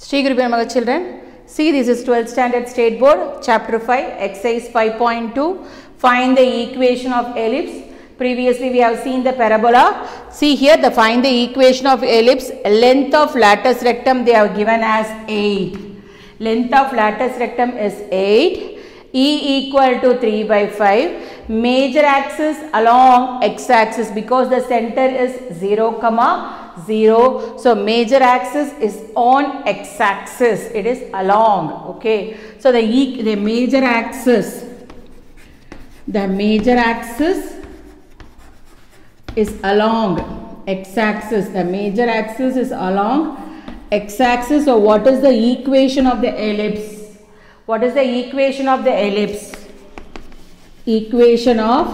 Shri Guru Namaha children. See, this is 12th standard state board chapter 5 exercise 5.2. Find the equation of ellipse. Previously we have seen the parabola. See here, the find the equation of ellipse. Length of latus rectum they have given as 8. Length of latus rectum is 8. E equal to 3 by 5. Major axis along x axis because the center is 0, 0. So major axis is on x axis. It is along. Okay. So the major axis. The major axis is along x axis. The major axis is along x axis. So what is the equation of the ellipse? What is the equation of the ellipse? Equation of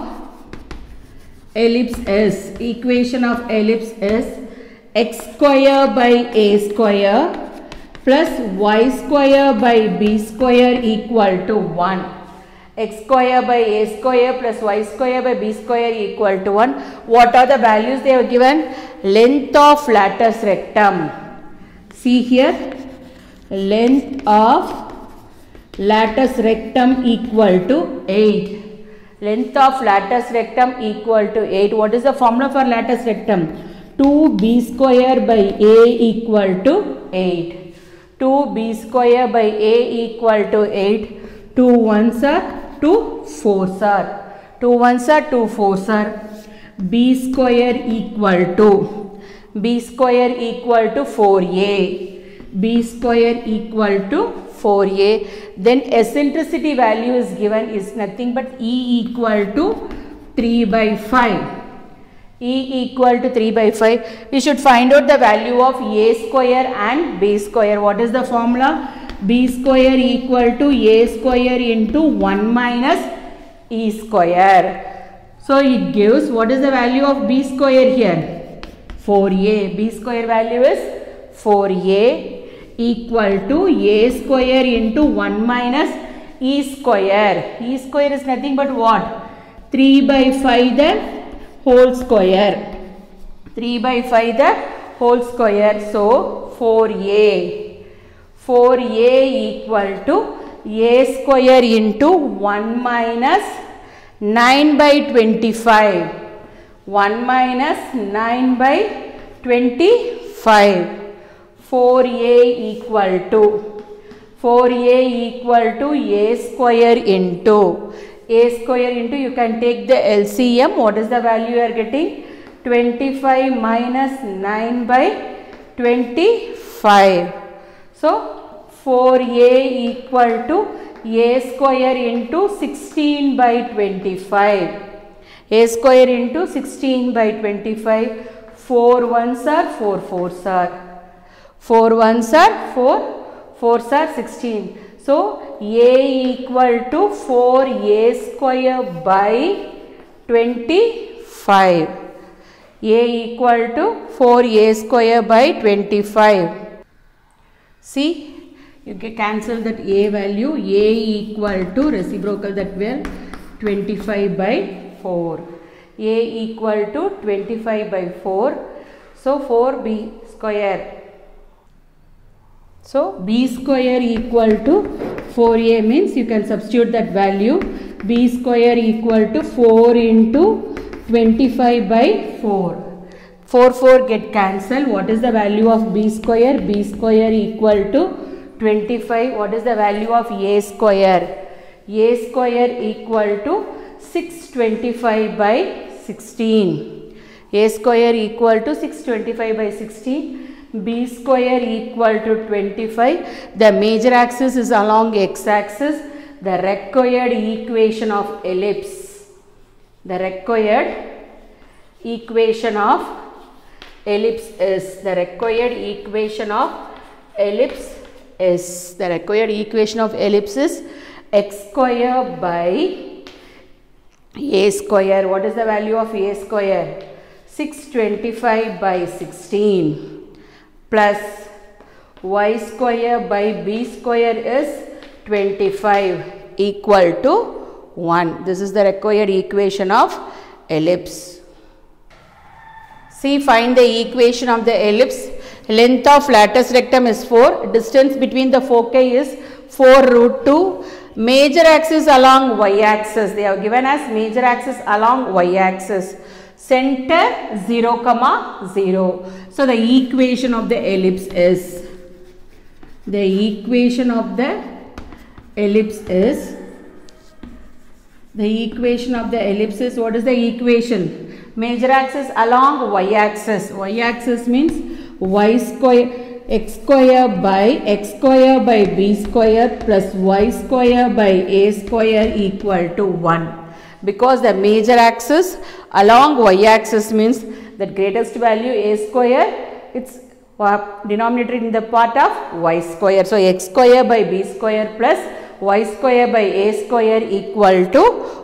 ellipse is x square by a square plus y square by b square equal to 1. X square by a square plus y square by b square equal to 1. What are the values they have given? Length of latus rectum. See here, length of latus rectum equal to 8. Length of latus rectum equal to 8. What is the formula for latus rectum? 2b square by a equal to 8. 2b square by a equal to 8. 2 ones are 2 4s are. 2 ones are 2 4s are. b square equal to 4a. b square equal to 4a. Then eccentricity value is given is nothing but e equal to 3 by 5. E equal to 3 by 5. We should find out the value of a square and b square. What is the formula? B square equal to a square into 1 minus e square. So it gives, what is the value of b square here? 4a. B square value is 4a equal to a square into 1 minus e square. E square is nothing but what? 3 by 5 the whole square. 3 by 5 the whole square. So 4a. 4a equal to a square into 1 minus 9 by 25. 1 minus 9 by 25. 4a equal to a square into you can take the LCM. What is the value you are getting? 25 minus 9 by 25. So 4a equal to a square into 16 by 25. A square into 16 by 25. 4 ones are 4 4s are. 4 ones are 4 4s are 16. So a equal to 4a square by 25. A equal to 4a square by 25. See, you can cancel that a value. A equal to reciprocal that will 25 by 4. A equal to 25 by 4. So 4b square. So b square equal to 4a means you can substitute that value. B square equal to 4 into 25 by 4. 4 get cancelled. What is the value of b square? B square equal to 25. What is the value of a square? A square equal to 625 by 16. A square equal to 625 by 16. B square equal to 25. The major axis is along x axis. The required equation of ellipse. The required equation of ellipse is. The required equation of ellipse is. The required equation of ellipse is x square by a square. What is the value of a square? 625 by 16. Plus y square by b square is 25 equal to 1. This is the required equation of ellipse. See, find the equation of the ellipse. Length of latus rectum is 4. Distance between the foci is 4 root 2. Major axis along y-axis. They have given as major axis along y-axis. Center 0, 0. So the equation of the ellipse is. The equation of the ellipse is. The equation of the ellipse is. What is the equation? Major axis along y-axis. Y-axis means y square, x square by b square plus y square by a square equal to 1. Because the major axis along y-axis means that greatest value a square, its denominator in the part of y square. So x square by b square plus y square by a square equal to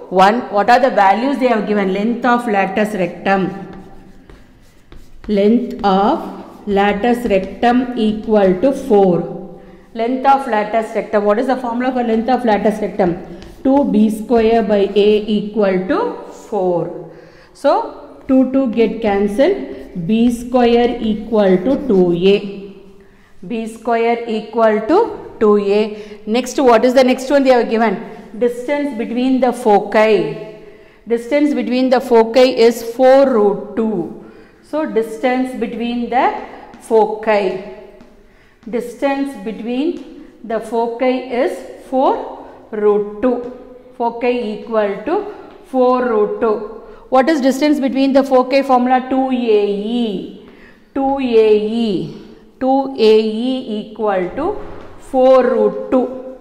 1. What are the values they have given? Length of latus rectum. Length of latus rectum equal to 4. Length of latus rectum. What is the formula for length of latus rectum? 2b square by a equal to 4. So 2 get cancelled. B square equal to 2a. B square equal to 2a. Next, what is the next one they have given? Distance between the foci. Distance between the foci is 4 root 2. So distance between the foci. Distance between the foci is 4 root 2. Foci equal to 4 root 2. What is distance between the foci? Formula 2AE. 2AE. 2AE equal to 4 root 2.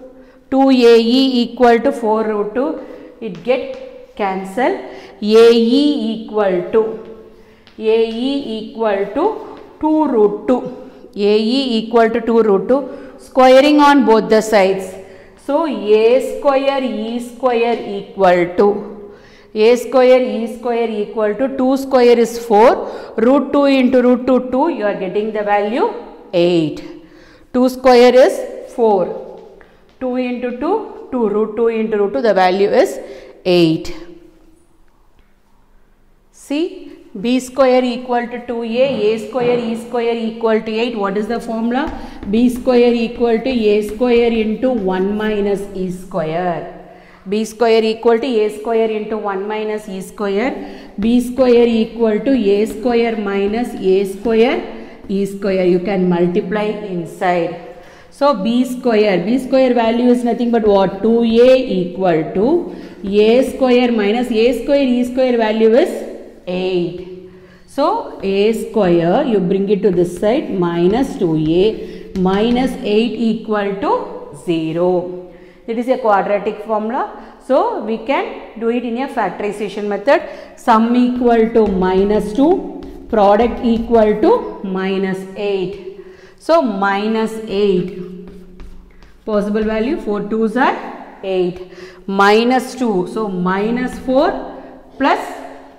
2AE equal to 4 root 2. It get cancelled. AE equal to. AE equal to 2 root 2. AE equal to 2 root 2. Squaring on both the sides. So A square E square equal to. A square E square equal to 2 square is 4. Root 2 into root 2 2. You are getting the value 8. 2 square is 4. 2 into 2 2. Root 2 into root 2. The value is 8. See. B square equal to 2a, a square e square equal to 8. What is the formula? B square equal to a square into 1 minus e square. B square equal to a square into 1 minus e square. B square equal to a square minus a square e square. You can multiply inside. So B square value is nothing but what? 2a equal to a square minus a square e square value is 8. So a square, you bring it to this side, minus 2a minus 8 equal to 0. It is a quadratic formula. So we can do it in a factorization method. Sum equal to minus 2, product equal to minus 8. So minus 8. Possible value 4 2s are 8. Minus 2. So minus 4 plus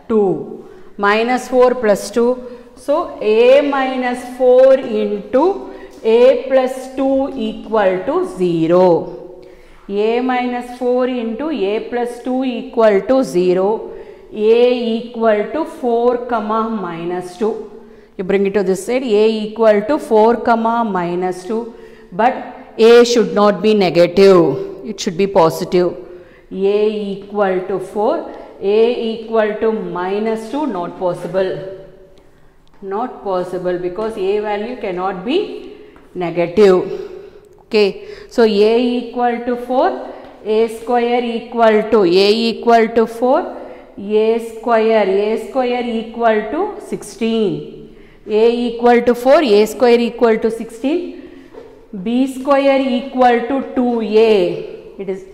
2. Minus 4 plus 2. So a minus 4 into a plus 2 equal to 0. A minus 4 into a plus 2 equal to 0. A equal to 4 comma minus 2. You bring it to this side. A equal to 4 comma minus 2. But a should not be negative. It should be positive. A equal to 4. A equal to minus 2, not possible. Not possible because a value cannot be negative. Okay. So a equal to 4, a square equal to a equal to 4, a square equal to 16. A equal to 4, a square equal to 16. B square equal to 2a. It is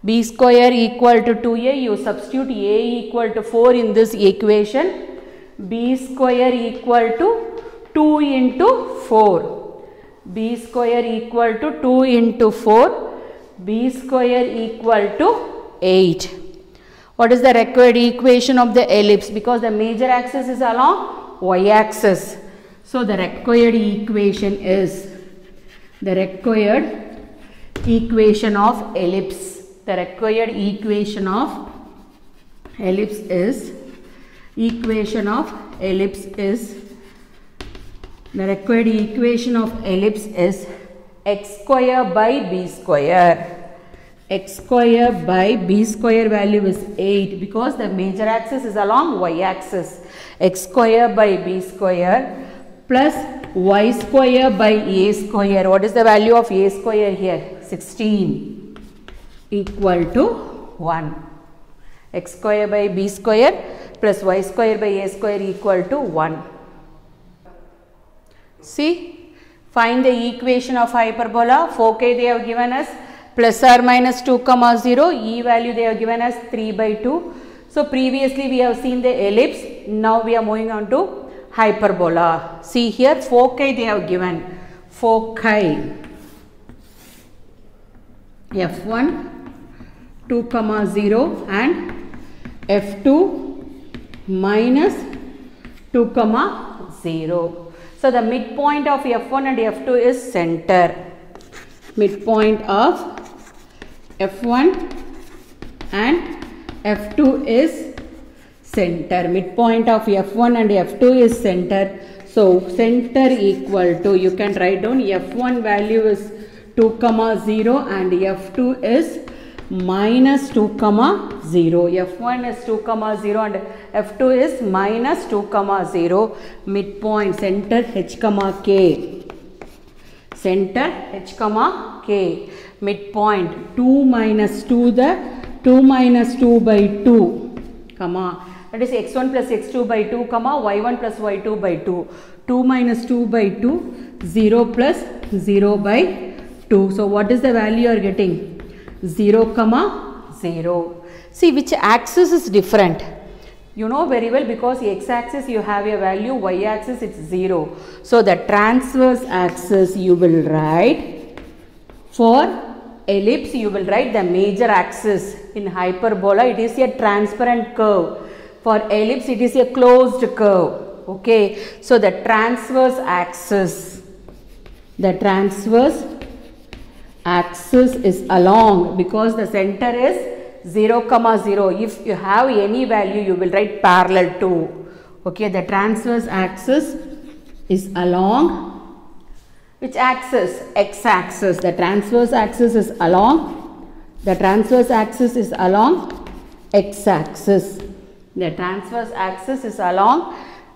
B square equal to 2a, you substitute a equal to 4 in this equation. B square equal to 2 into 4. B square equal to 2 into 4. B square equal to 8. What is the required equation of the ellipse? Because the major axis is along y-axis. So the required equation is the required equation of ellipse. The required equation of ellipse is The required equation of ellipse is x square by b square. X square by b square value is 8 because the major axis is along y axis. X square by b square plus y square by a square. What is the value of a square here? 16 equal to 1. X square by b square plus y square by a square equal to 1. See, find the equation of hyperbola. 4k they have given us, plus or minus 2 comma 0, e value they have given us 3 by 2. So previously we have seen the ellipse, now we are moving on to hyperbola. See here 4k they have given, 4k, f1 2 comma 0 and f2 minus 2 comma 0. So the midpoint of f1 and f2 is center. Midpoint of f1 and f2 is center. Midpoint of f1 and f2 is center. So center equal to, you can write down f1 value is 2 comma 0 and f2 is minus 2 comma 0. f1 is 2 comma 0 and f2 is minus 2 comma 0. Midpoint center h comma k. Center h comma k. Midpoint 2 minus 2 by 2 comma, that is x1 plus x2 by 2 comma y1 plus y2 by 2. 2 minus 2 by 2, 0 plus 0 by 2. So what is the value you are getting? 0 comma 0. See which axis is different. You know very well because x axis you have a value, y axis it's 0. So the transverse axis you will write, for ellipse you will write the major axis. In hyperbola it is a transparent curve. For ellipse it is a closed curve. Okay. So the transverse axis is along, because the center is 0 comma 0. If you have any value you will write parallel to. Okay, the transverse axis is along which axis? X axis. The transverse axis is along x axis. The transverse axis is along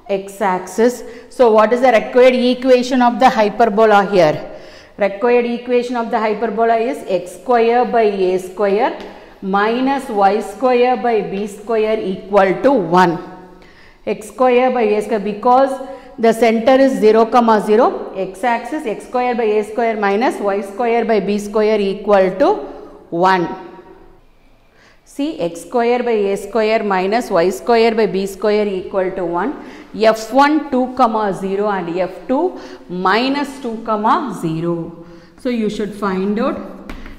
x axis. So what is the required equation of the hyperbola here? Required equation of the hyperbola is x square by a square minus y square by b square equal to 1. X square by a square, because the center is 0 comma 0, x axis x square by a square minus y square by b square equal to 1. See, x square by a square minus y square by b square equal to 1. f1 2 comma 0 and f2 minus 2 comma 0. So you should find out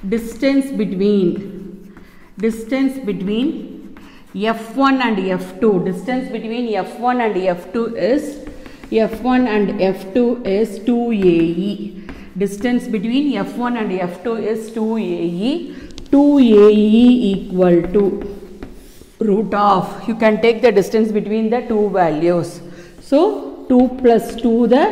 distance between f1 and f2. Distance between f1 and f2 is 2ae. Distance between f1 and f2 is 2ae. 2ae equal to root of, you can take the distance between the two values. So 2 plus 2 the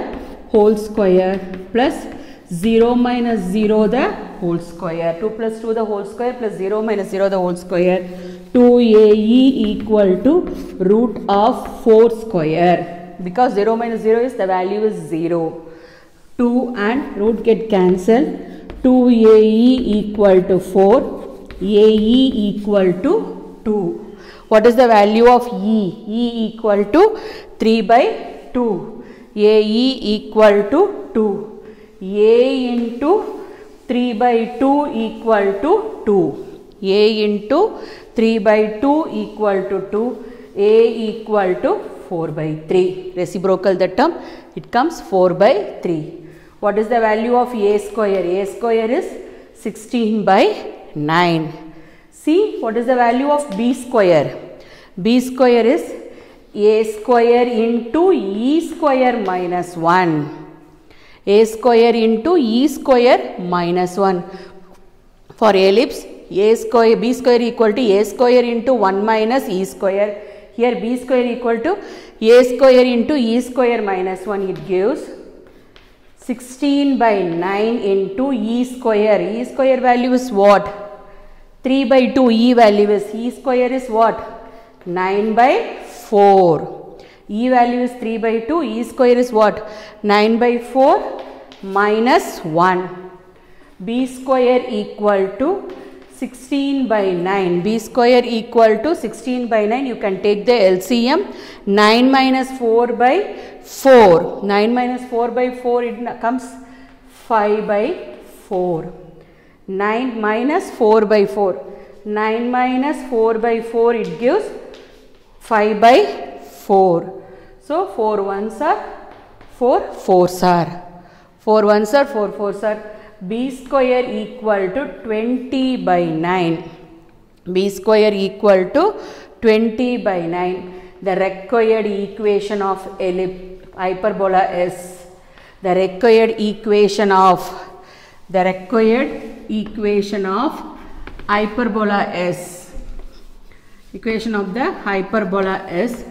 whole square plus 0 minus 0 the whole square. 2 plus 2 the whole square plus 0 minus 0 the whole square. 2ae equal to root of 4 square. Because 0 minus 0 is, the value is 0. 2 and root get cancelled. 2ae equal to 4. ae equal to 2. What is the value of e? E equal to 3 by 2. ae equal to 2. a into 3 by 2 equal to 2. a into 3 by 2 equal to 2. a equal to 4 by 3. Reciprocal the term, it comes 4 by 3. What is the value of a square? A square is 16 by 9. See, what is the value of b square? B square is a square into e square minus 1. A square into e square minus 1. For ellipse, a square, b square equal to a square into 1 minus e square. Here b square equal to a square into e square minus 1. It gives 16 by 9 into E square. E square value is what? 3 by 2. E value is, E square is what? 9 by 4. E value is 3 by 2. E square is what? 9 by 4 minus 1. B square equal to 16 by 9. B square equal to 16 by 9. You can take the LCM. 9 minus 4 by 4. 9 minus 4 by 4, it comes 5 by 4. 9 minus 4 by 4. 9 minus 4 by 4, it gives 5 by 4. So 4 ones are 4 4s are. 4 ones are 4 4s are. B square equal to 20 by 9. B square equal to 20 by 9. The required equation of hyperbola is, the required equation of hyperbola is, equation of the hyperbola is,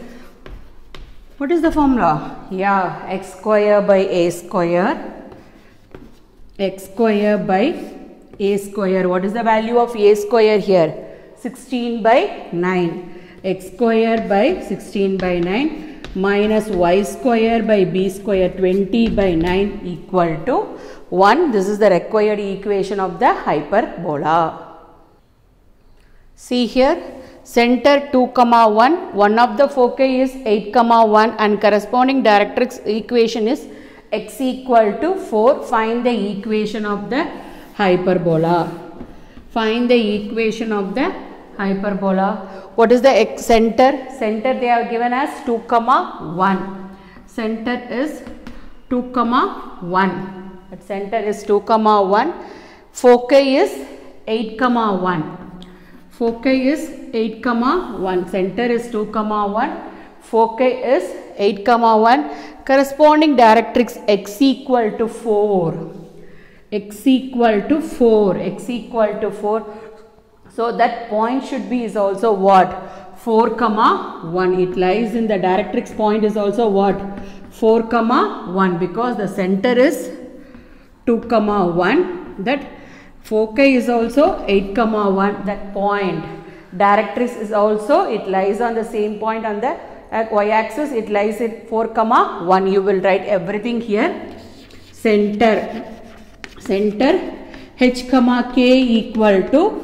what is the formula? Yeah, x square by a square. X square by a square. What is the value of a square here? 16 by 9. X square by 16 by 9 minus y square by b square 20 by 9 equal to 1. This is the required equation of the hyperbola. See here, center 2, 1. One of the foci is 8, 1 and corresponding directrix equation is x equal to 4. Find the equation of the hyperbola. Find the equation of the hyperbola. What is the center? Center they are given as 2, 1. Center is 2, 1. That center is 2, 1. Foci is 8, 1. Foci is 8, 1. Center is 2, 1. Foci is 8, 1. Corresponding directrix x equal to 4. X equal to 4. X equal to 4. So that point should be is also what? 4, 1. It lies in the directrix point is also what? 4, 1. Because the center is 2, 1. That foci is also 8, 1. That point. Directrix is also, it lies on the same point on the y-axis. It lies at 4, 1. You will write everything here. Center h, k equal to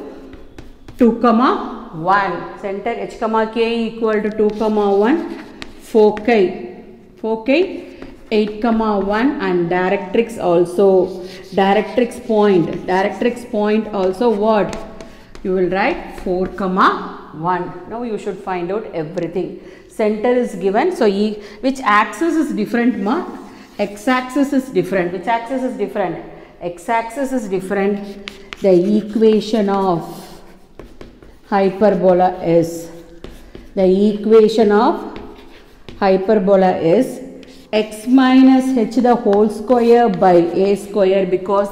2, 1. Center h, k equal to 2, 1. Foci 8, 1 and directrix also. Directrix point also what? You will write 4, 1. Now you should find out everything. Center is given. So which axis is different, ma? X axis is different. Which axis is different? X axis is different. The equation of hyperbola is, x minus h the whole square by a square, because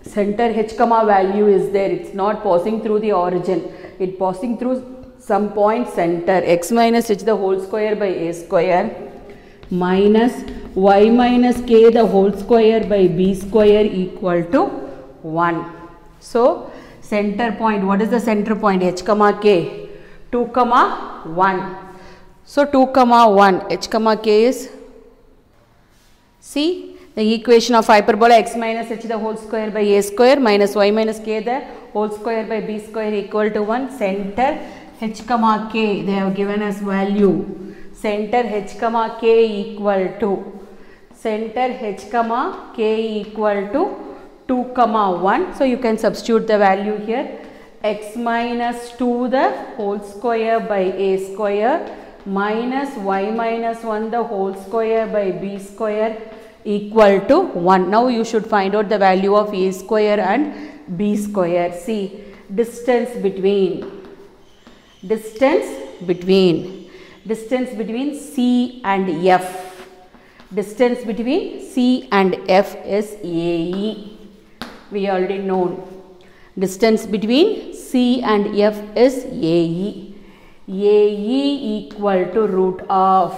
center h value is there. It's not passing through the origin. It passing through some point center. X minus h the whole square by a square minus y minus k the whole square by b square equal to 1. So center point, what is the center point? H, k. 2, 1. So 2, 1. H, k is, see the equation of hyperbola, x minus h the whole square by a square minus y minus k the whole square by b square equal to 1. Center h, k, they have given us value. Center h, k equal to, center h, k equal to 2, 1. So you can substitute the value here. X minus 2 the whole square by a square minus y minus 1 the whole square by b square equal to 1. Now you should find out the value of a square and b square. See, distance between C and F. Distance between C and F is AE. We already know. Distance between C and F is AE. AE equal to root of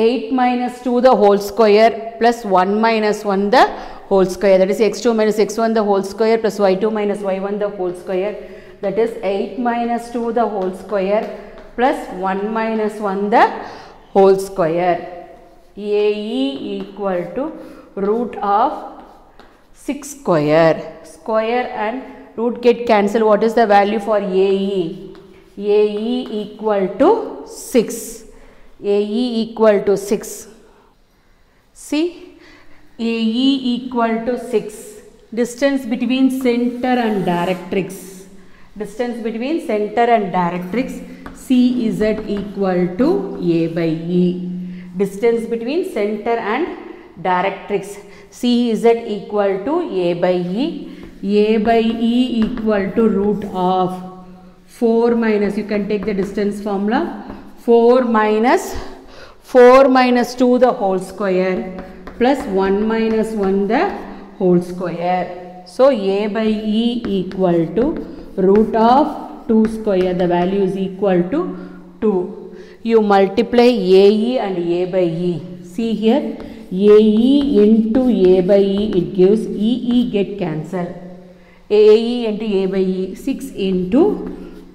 8 minus 2 the whole square plus 1 minus 1 the whole square, that is x2 minus x1 the whole square plus y2 minus y1 the whole square, that is 8 minus 2 the whole square plus 1 minus 1 the whole square. AE equal to root of 6 square. Square and root get cancelled. What is the value for AE? AE equal to 6. AE equal to 6. See, AE equal to 6. Distance between center and directrix. Distance between center and directrix, CZ equal to A by E. Distance between center and directrix, CZ equal to A by E. A by E equal to root of 4 minus, you can take the distance formula, 4 minus 2 the whole square plus 1 minus 1 the whole square. So, A by E equal to root of 2 square, the value is equal to 2. You multiply AE and A by E. See here, AE into A by E, it gives EE get cancelled. AE into A by E, 6 into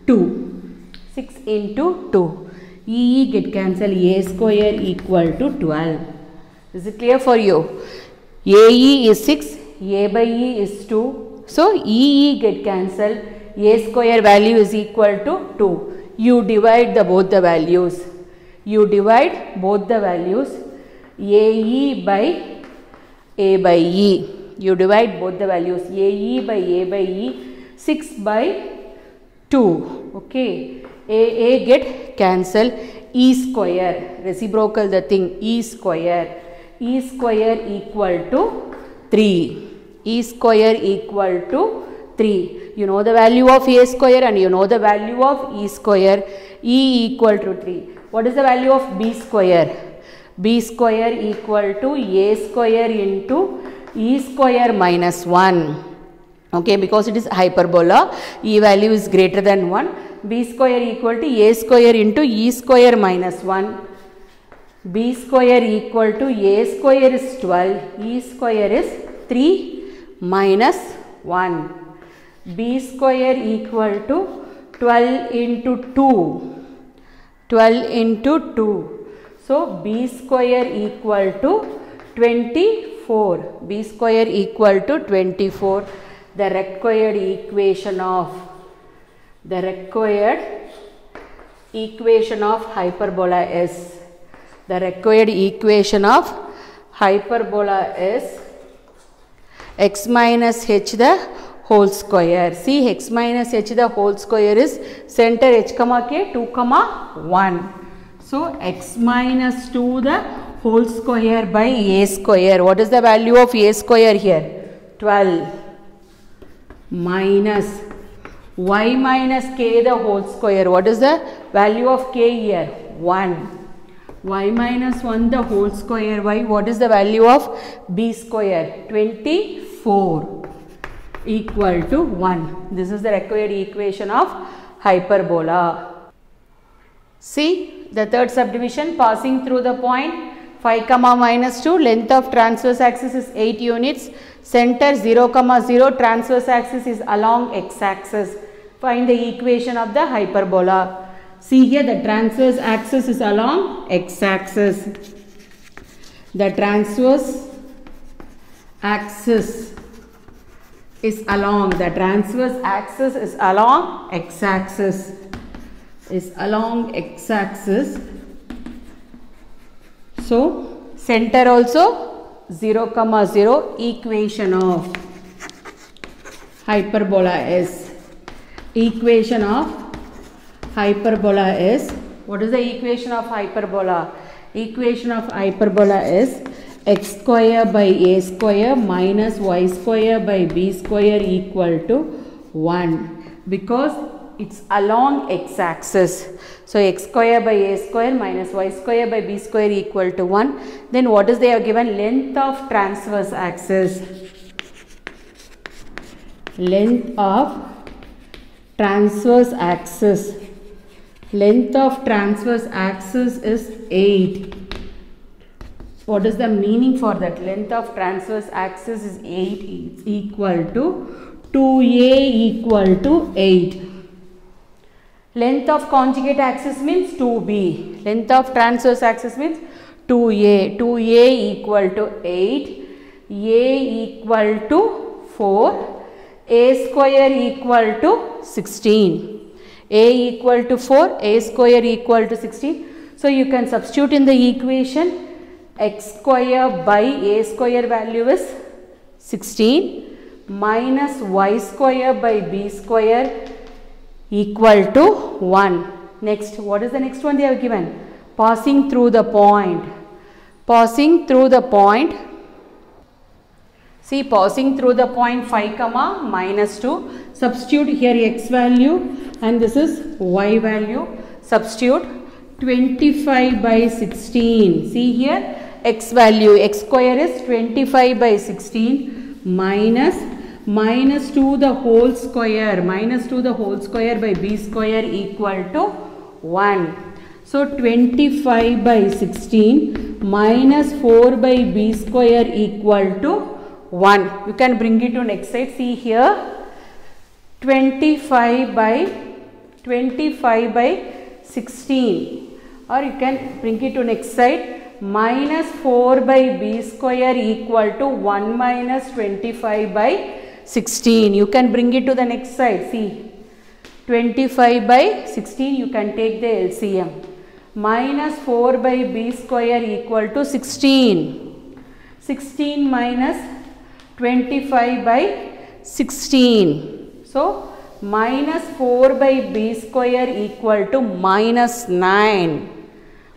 2. 6 into 2. EE get cancelled, A square equal to 12. Is it clear for you? AE is 6, A by E is 2. So, EE get cancelled, A square value is equal to 2. You divide both the values. You divide both the values. AE by A by E. You divide both the values. AE by A by E. 6 by 2. Okay. A get cancelled. E square. Reciprocal the thing. E square. E square equal to 3. E square equal to 3. You know the value of A square and you know the value of E square. E equal to 3. What is the value of B square? B square equal to A square into E square minus 1. Okay, because it is hyperbola, E value is greater than 1. B square equal to A square into E square minus 1. B square equal to A square is 12. E square is 3 minus 1. B square equal to 12 into 2. 12 into 2. So, B square equal to 24. B square equal to 24. The required equation of hyperbola is. The required equation of hyperbola is x minus h the whole square. See, x minus h the whole square is center h comma k 2 comma 1. So, x minus 2 the whole square by a square. What is the value of a square here? 12 minus y minus k the whole square. What is the value of k here? 1. Y minus 1 the whole square. Y, what is the value of b square? 24 equal to 1. This is the required equation of hyperbola. See the third subdivision, passing through the point 5 comma minus 2, length of transverse axis is 8 units, center 0 comma 0, transverse axis is along x axis. Find the equation of the hyperbola. See here, the transverse axis is along x axis. The transverse axis is along, the transverse axis is along x axis. Is along x axis. So, center also 0 comma 0, equation of hyperbola is. Equation of hyperbola is, what is the equation of hyperbola? Equation of hyperbola is x square by a square minus y square by b square equal to 1, because it's along x axis. So, x square by a square minus y square by b square equal to 1. Then what is they have given? Length of transverse axis. Length of transverse axis. Length of transverse axis is 8. What is the meaning for that? Length of transverse axis is 8 is equal to 2a equal to 8. Length of conjugate axis means 2b. Length of transverse axis means 2a. 2a equal to 8. A equal to 4. A square equal to 16. A equal to 4. A square equal to 16. So you can substitute in the equation. X square by a square value is 16 minus y square by b square equal to 1. Next, what is the next one they have given? Passing through the point. Passing through the point. See, passing through the point 5 comma minus 2. Substitute here x value and this is y value. Substitute 25 by 16. See here, x value, x square is 25 by 16 minus 2 the whole square, minus 2 the whole square by b square equal to 1. So 25 by 16 minus 4 by b square equal to 1. You can bring it to next side. See here, 25 by 16, or you can bring it to next side. Minus 4 by b square equal to 1 minus 25 by 16. You can bring it to the next side. See, 25 by 16 you can take the LCM. Minus 4 by b square equal to 16. 16 minus 25 by 16. So, minus 4 by b square equal to minus 9.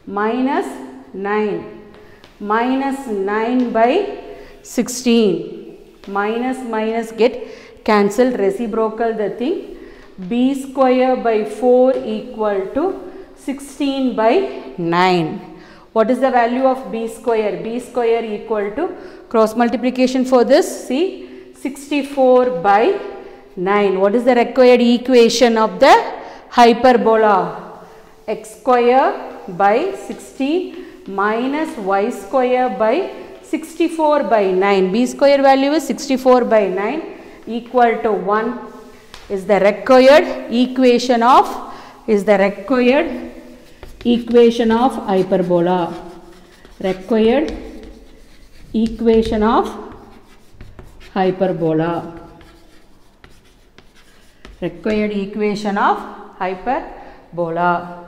Minus 9 by 16. Minus get cancelled, reciprocal the thing. B square by 4 equal to 16 by 9. What is the value of b square? B square equal to, cross multiplication for this, see, 64 by 9. What is the required equation of the hyperbola? X square by 16 minus y square by 64 by 9. B square value is 64 by 9 equal to 1 is the required equation of hyperbola. Required equation of hyperbola. Required equation of hyperbola.